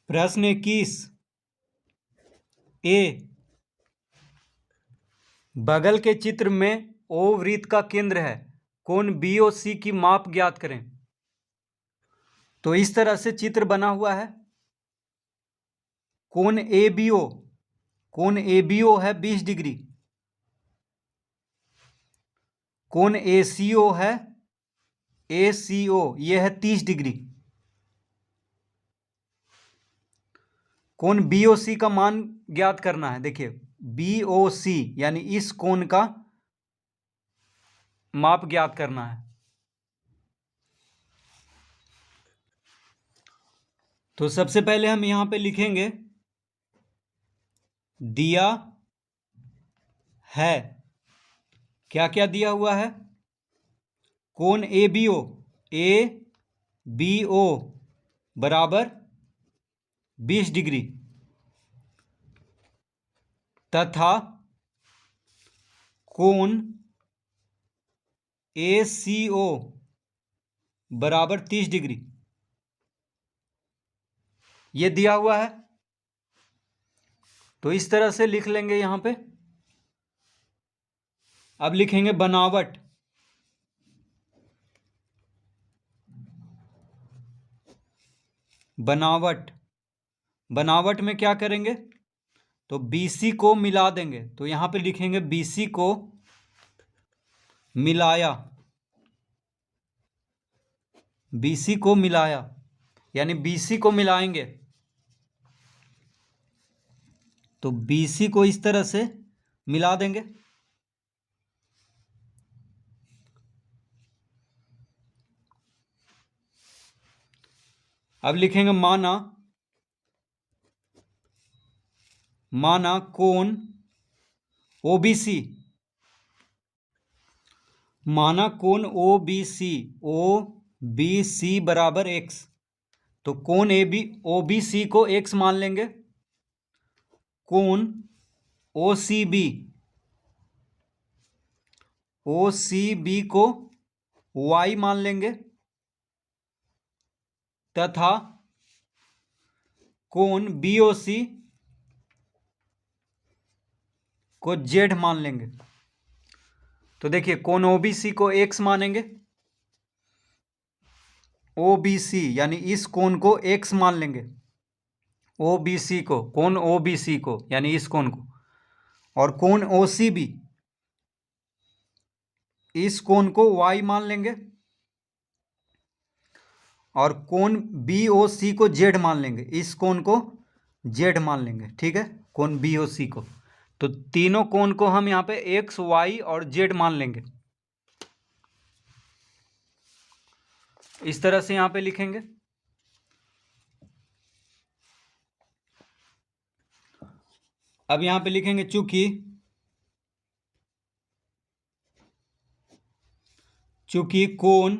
प्रश्न 21 ए, बगल के चित्र में ओ वृत्त का केंद्र है, कोण BOC की माप ज्ञात करें। तो इस तरह से चित्र बना हुआ है। कोण ABO है 20 डिग्री, कोण ACO है यह है 30 डिग्री। कोण BOC का मान ज्ञात करना है। देखिए BOC यानी इस कोण का माप ज्ञात करना है। तो सबसे पहले हम यहां पे लिखेंगे दिया है। क्या क्या दिया हुआ है? कोण ABO बराबर 20 डिग्री तथा कोण ACO बराबर 30 डिग्री, ये दिया हुआ है। तो इस तरह से लिख लेंगे यहां पे। अब लिखेंगे बनावट। बनावट में क्या करेंगे? तो BC को मिला देंगे। तो यहां पे लिखेंगे BC को मिलाया, BC को मिलाया यानी BC को मिलाएंगे। तो BC को इस तरह से मिला देंगे। अब लिखेंगे माना कोण OBC, माना कोण OBC बराबर x। तो कोण OBC को x मान लेंगे। कोण OCB को y मान लेंगे तथा कोण BOC को z मान लेंगे। तो देखिए कोण OBC को x मानेंगे, OBC यानी इस कोण को x मान लेंगे, कोण OBC को यानी इस कोण को, और कोण OCB इस कोण को y मान लेंगे, और कोण BOC को z मान लेंगे, इस कोण को z मान लेंगे। ठीक है, कोण BOC को। तो तीनों कोण को हम यहाँ पे x, y और z मान लेंगे। इस तरह से यहाँ पे लिखेंगे। अब यहाँ पे लिखेंगे चूंकि कोण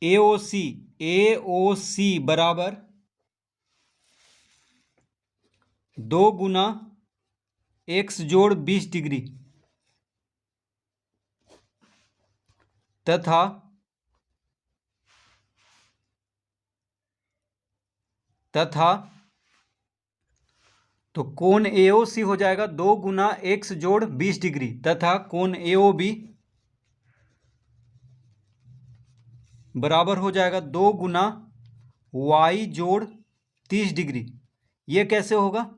AOC बराबर 2 गुना x जोड़ 20 डिग्री तथा तो कोण AOC हो जाएगा 2 गुना x जोड़ 20 डिग्री तथा कोण AOB बराबर हो जाएगा 2 गुना y जोड़ 30 डिग्री। ये कैसे होगा?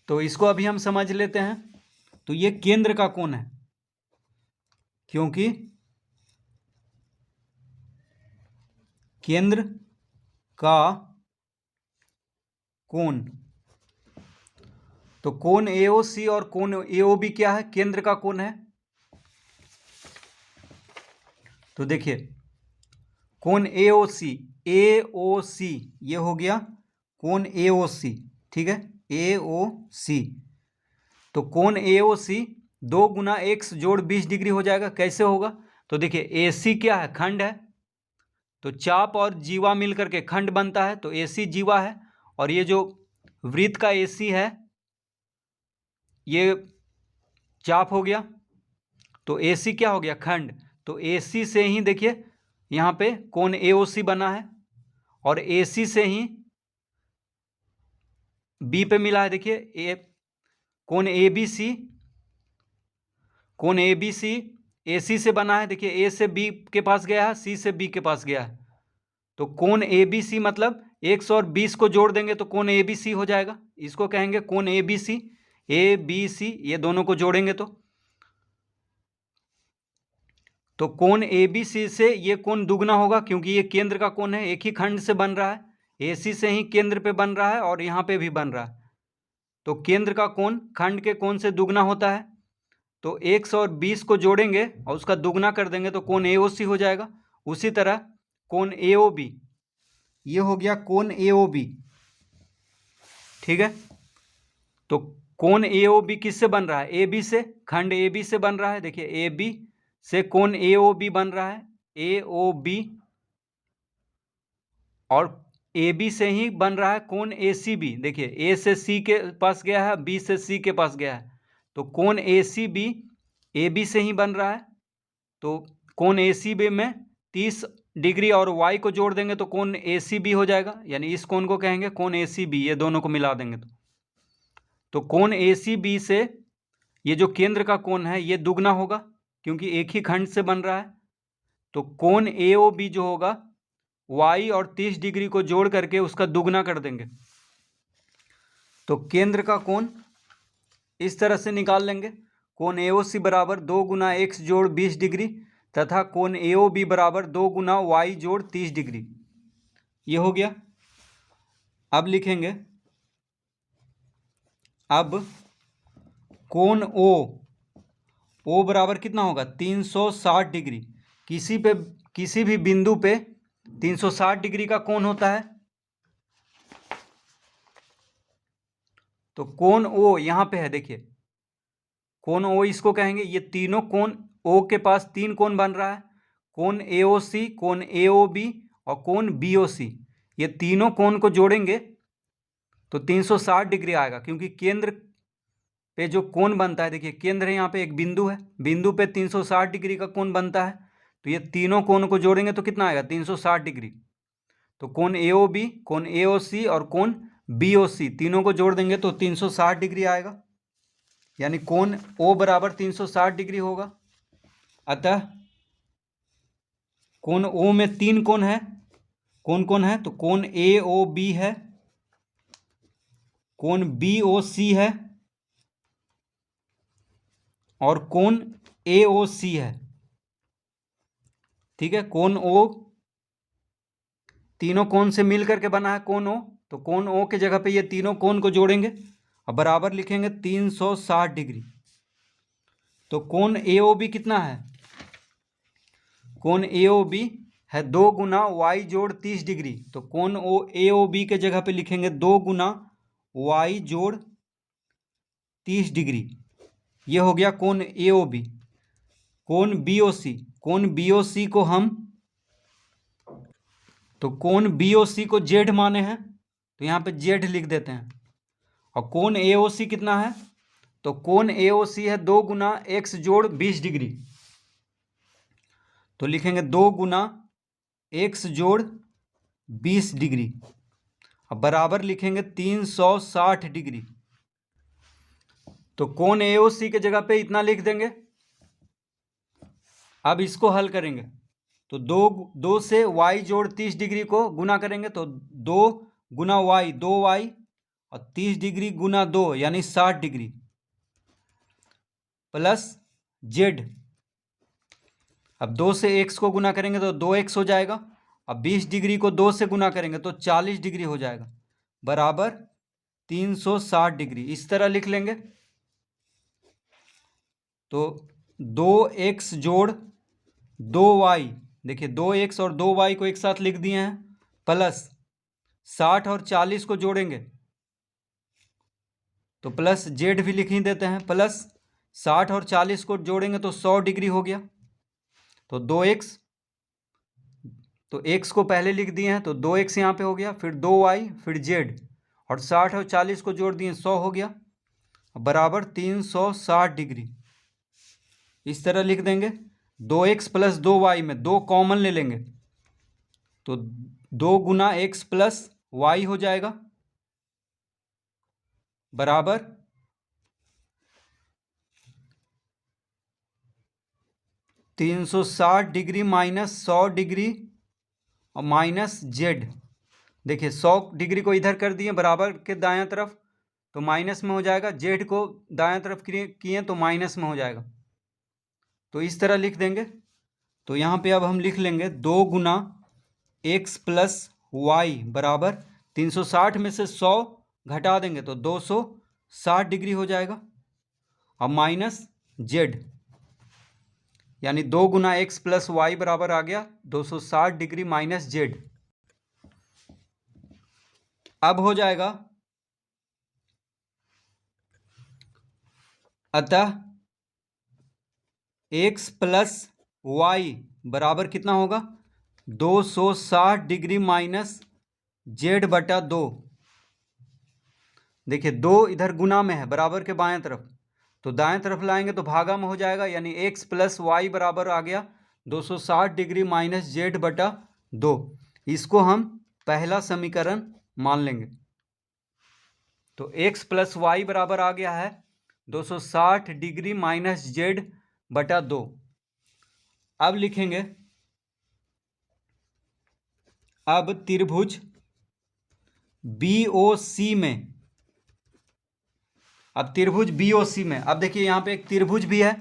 तो इसको अभी हम समझ लेते हैं। तो ये केंद्र का कोण है, क्योंकि केंद्र का कोण, तो कोण AOC और कोण AOB क्या है? केंद्र का कोण है। तो देखिए कोण AOC ये हो गया कोण AOC। ठीक है, AOC। तो कोण AOC 2 गुना x जोड़ 20 डिग्री हो जाएगा। कैसे होगा? तो देखिए AC क्या है? खंड है। तो चाप और जीवा मिलकर के खंड बनता है, तो AC जीवा है। और ये जो वृत्त का AC है ये चाप हो गया, तो AC क्या हो गया? खंड। तो AC से ही देखिए यहाँ पे कोण AOC बना है, और AC से ही B पे मिला है। देखिए कोण ABC, कोण ABC AC से बना है। देखिए A से B के पास गया है, C से B के पास गया है, तो कोण ABC मतलब 100 और 20 को जोड़ देंगे तो कोण ABC हो जाएगा। इसको कहेंगे कोण ABC। ABC ये दोनों को जोड़ेंगे तो कोण ABC से ये कोण दुगना होगा, क्योंकि ये केंद्र का कोण है, एक ही खंड से बन रहा है। AC से ही केंद्र पे बन रहा है और यहाँ पे भी बन रहा है, तो केंद्र का कोण खंड के कोण से दुगना होता है। तो 100 और 20 को जोड़ेंगे और उसका दुगना कर देंगे तो कोण AOC हो जाएगा। उसी तरह कोण AOB, ये हो गया कोण AOB, ठीक है। तो कोण AOB किससे बन रहा है? AB से, खंड AB से बन रहा है। देखिए AB से कोण AOB बन रहा है, AOB, और AB से ही बन रहा है कोण ACB। देखिए A से C के पास गया है, B से C के पास गया है, तो कोण ACB AB से ही बन रहा है। तो कोण ACB में 30 डिग्री और y को जोड़ देंगे तो कोण ACB हो जाएगा, यानी इस कोण को कहेंगे कोण ACB। ये दोनों को मिला देंगे तो कोण ACB से ये जो केंद्र का कोण है ये दुगना होगा, क्योंकि एक ही खंड से बन रहा है। तो कोण AOB जो होगा y और 30 डिग्री को जोड़ करके उसका दुगना कर देंगे, तो केंद्र का कोण इस तरह से निकाल लेंगे। कोण AOC बराबर 2 गुना x जोड़ 20 डिग्री तथा कोण AOB बराबर 2 गुना y जोड़ 30 डिग्री। ये हो गया। अब लिखेंगे, अब कोण O बराबर कितना होगा? 360 डिग्री। किसी भी बिंदु पे 360 डिग्री का कोण होता है। तो कोण O यहाँ पे है, देखिए कोण O इसको कहेंगे। ये तीनों कोण O के पास 3 कोण बन रहा है, कोण AOC, कोण AOB और कोण BOC। ये तीनों कोण को जोड़ेंगे तो 360 डिग्री आएगा, क्योंकि केंद्र पे जो कोण बनता है, देखिए केंद्र है यहाँ पे, एक बिंदु है, बिंदु पे 360 डिग्री का कोण बनता है। तो ये तीनों कोण को जोड़ेंगे तो कितना आएगा? 360 डिग्री। तो कोण AOB, कोण AOC और कोण BOC तीनों को जोड़ देंगे तो 360 डिग्री आएगा, यानी कोण O बराबर 360 डिग्री होगा। अतः कोण O में 3 कोण है। कौन कौन है? तो कोण AOB है, कोण BOC है और कोण AOC है, ठीक है। कोण O तीनों कोण से मिल करके बना है कोण O, तो कोण O के जगह पे ये तीनों कोण को जोड़ेंगे और बराबर लिखेंगे 360 डिग्री। तो कोण AOB कितना है? कोण AOB है 2 गुना y जोड़ 30 डिग्री। तो कोण AOB के जगह पे लिखेंगे 2 गुना y जोड़ 30 डिग्री। ये हो गया कोण AOB। कोण BOC, कोण BOC को हम, तो कोण BOC को Z माने हैं तो यहाँ पे Z लिख देते हैं। और कोण AOC कितना है? तो कोण AOC है 2 गुना x जोड़ 20 डिग्री। तो लिखेंगे 2 गुना x जोड़ 20 डिग्री, अब बराबर लिखेंगे 360 डिग्री। तो कोण AOC के जगह पे इतना लिख देंगे। अब इसको हल करेंगे तो 2 से y जोड़ 30 डिग्री को गुना करेंगे तो 2 गुना y 2y और 30 डिग्री गुना 2 यानी 60 डिग्री प्लस z। अब 2 से x को गुना करेंगे तो 2x हो जाएगा। अब 20 डिग्री को 2 से गुना करेंगे तो 40 डिग्री हो जाएगा, बराबर 360 डिग्री। इस तरह लिख लेंगे। तो 2x जोड़ 2y, देखिए 2x और 2y को एक साथ लिख दिए हैं, प्लस 60 और 40 को जोड़ेंगे तो प्लस z भी लिख ही देते हैं, प्लस 60 और 40 को जोड़ेंगे तो 100 डिग्री हो गया। तो 2x, तो x को पहले लिख दिए हैं तो 2x यहाँ पे हो गया, फिर 2y, फिर z और 60 और 40 को जोड़ दिए 100 हो गया, बराबर 360 डिग्री। इस तरह लिख देंगे। 2x प्लस 2y में 2 कॉमन ले लेंगे तो 2 गुना एक्स प्लस वाई हो जाएगा बराबर 360 डिग्री माइनस 100 डिग्री और माइनस जेड। देखिए 100 डिग्री को इधर कर दिए बराबर के दायां तरफ तो माइनस में हो जाएगा, जेड को दायां तरफ किए तो माइनस में हो जाएगा। तो इस तरह लिख देंगे। तो यहाँ पे अब हम लिख लेंगे 2 गुना एक्स प्लस वाई बराबर 360 में से 100 घटा देंगे तो 260 डिग्री हो जाएगा और माइनस जेड, यानी 2 गुना एक्स प्लस वाई बराबर आ गया 260 डिग्री माइनस जेड। अब हो जाएगा, अतः एक्स प्लस वाई बराबर कितना होगा 260 डिग्री माइनस जेड बटा 2। देखिए 2 इधर गुना में है बराबर के बाएं तरफ, तो दाएं तरफ लाएंगे तो भागा में हो जाएगा, यानी एक्स प्लस वाई बराबर आ गया 260 डिग्री माइनस जेड बटा 2। इसको हम पहला समीकरण मान लेंगे। तो एक्स प्लस वाई बराबर आ गया है 260 डिग्री माइनस जेड बटा 2। अब लिखेंगे, अब त्रिभुज BOC में, अब त्रिभुज BOC में, अब देखिए यहाँ पे एक त्रिभुज भी है,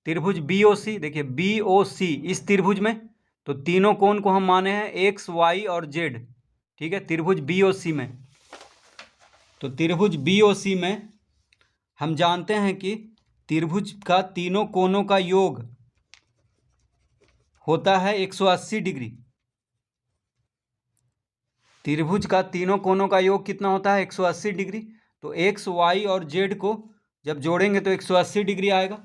त्रिभुज BOC। देखिए BOC इस त्रिभुज में, तो तीनों कोण को हम माने हैं एक्स वाई और जेड, ठीक है, त्रिभुज BOC में। तो त्रिभुज BOC में हम जानते हैं कि त्रिभुज का तीनों कोणों का योग होता है 180 डिग्री। त्रिभुज का तीनों कोणों का योग कितना होता है 180 डिग्री। तो एक्स वाई और जेड को जब जोड़ेंगे तो 180 डिग्री आएगा।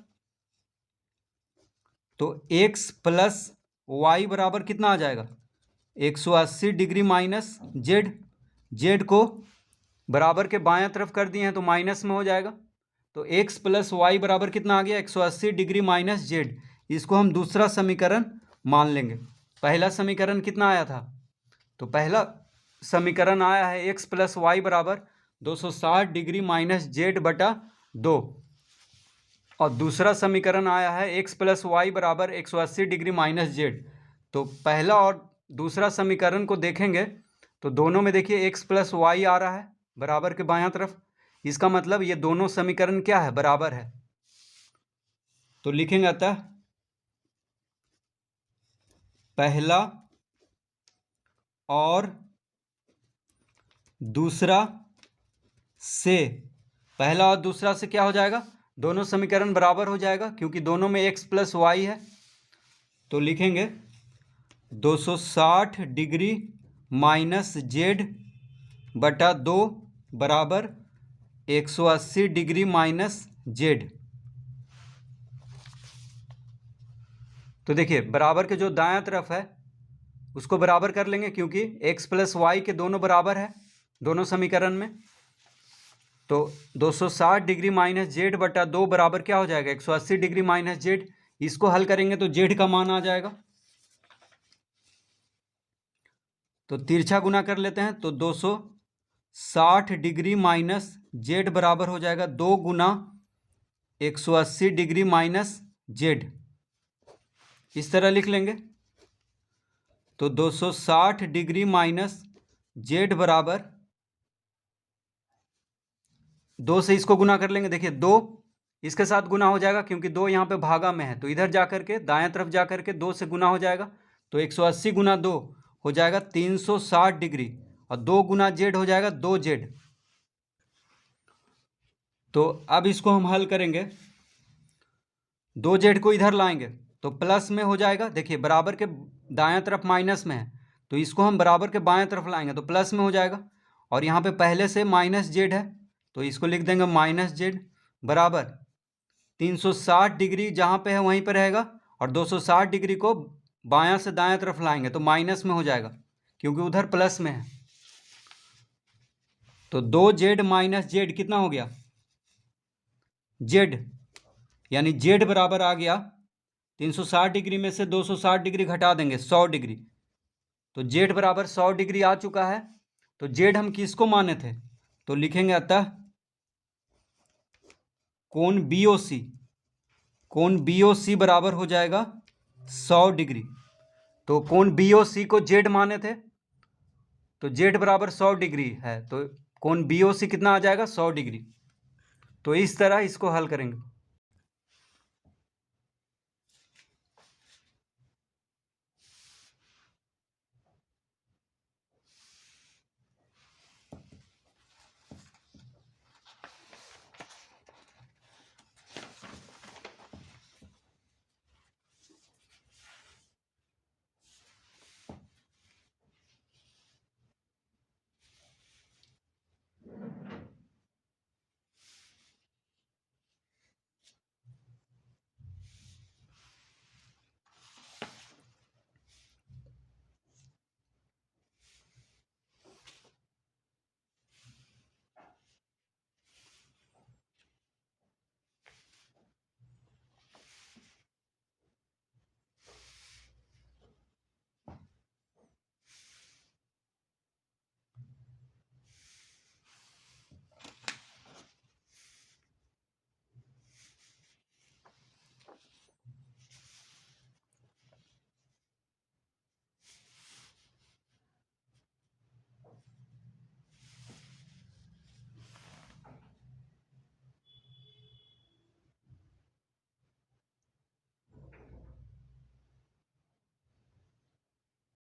तो एक्स प्लस वाई बराबर कितना आ जाएगा 180 डिग्री माइनस जेड। जेड को बराबर के बाएं तरफ कर दिए हैं तो माइनस में हो जाएगा। तो एक्स प्लस वाई बराबर कितना आ गया 180 डिग्री माइनस जेड। इसको हम दूसरा समीकरण मान लेंगे। पहला समीकरण कितना आया था, तो पहला समीकरण आया है एक्स प्लस वाई बराबर 260 डिग्री माइनस जेड बटा 2, और दूसरा समीकरण आया है एक्स प्लस वाई बराबर 180 डिग्री माइनस जेड। तो पहला और दूसरा समीकरण को देखेंगे तो दोनों में देखिए एक्स प्लस वाई आ रहा है बराबर के बायां तरफ। इसका मतलब ये दोनों समीकरण क्या है, बराबर है। तो लिखेंगे अतः पहला और दूसरा से, पहला और दूसरा से क्या हो जाएगा, दोनों समीकरण बराबर हो जाएगा क्योंकि दोनों में एक्स प्लस वाई है। तो लिखेंगे 260 डिग्री माइनस जेड बटा 2 बराबर 180 डिग्री माइनस जेड। तो देखिए बराबर के जो दायां तरफ है उसको बराबर कर लेंगे क्योंकि एक्स प्लस वाई के दोनों बराबर है दोनों समीकरण में। तो 260 डिग्री माइनस जेड बटा 2 बराबर क्या हो जाएगा 180 डिग्री माइनस जेड। इसको हल करेंगे तो जेड का मान आ जाएगा। तो तिरछा गुना कर लेते हैं तो 260 डिग्री माइनस जेड बराबर हो जाएगा 2 गुना 180 डिग्री माइनस जेड। इस तरह लिख लेंगे। तो 260 डिग्री माइनस जेड बराबर 2 से इसको गुना कर लेंगे। देखिए 2 इसके साथ गुना हो जाएगा क्योंकि 2 यहाँ पे भागा में है, तो इधर जाकर के दाएं तरफ जाकर के 2 से गुना हो जाएगा। तो 180 गुना 2 हो जाएगा 360 डिग्री और 2 गुना जेड हो जाएगा 2 जेड। तो अब इसको हम हल करेंगे, 2 जेड को इधर लाएंगे तो प्लस में हो जाएगा। देखिए बराबर के दायां तरफ माइनस में है तो इसको हम बराबर के बाएं तरफ लाएंगे तो प्लस में हो जाएगा। और यहाँ पे पहले से माइनस जेड है तो इसको लिख देंगे माइनस जेड बराबर 360 डिग्री जहाँ पे है वहीं पे रहेगा, और 260 डिग्री को बायां से दायां तरफ लाएंगे तो माइनस में हो जाएगा क्योंकि उधर प्लस में है। तो 2 जेड माइनस जेड कितना हो गया जेड, यानी जेड बराबर आ गया 360 डिग्री में से 260 डिग्री घटा देंगे 100 डिग्री, तो जेड बराबर 100 डिग्री आ चुका है। तो जेड हम किसको माने थे, तो लिखेंगे अतः कोण BOC, कोण BOC बराबर हो जाएगा 100 डिग्री। तो कोण BOC को जेड माने थे, तो जेड बराबर 100 डिग्री है, तो कोण BOC कितना आ जाएगा 100 डिग्री। तो इस तरह इसको हल करेंगे।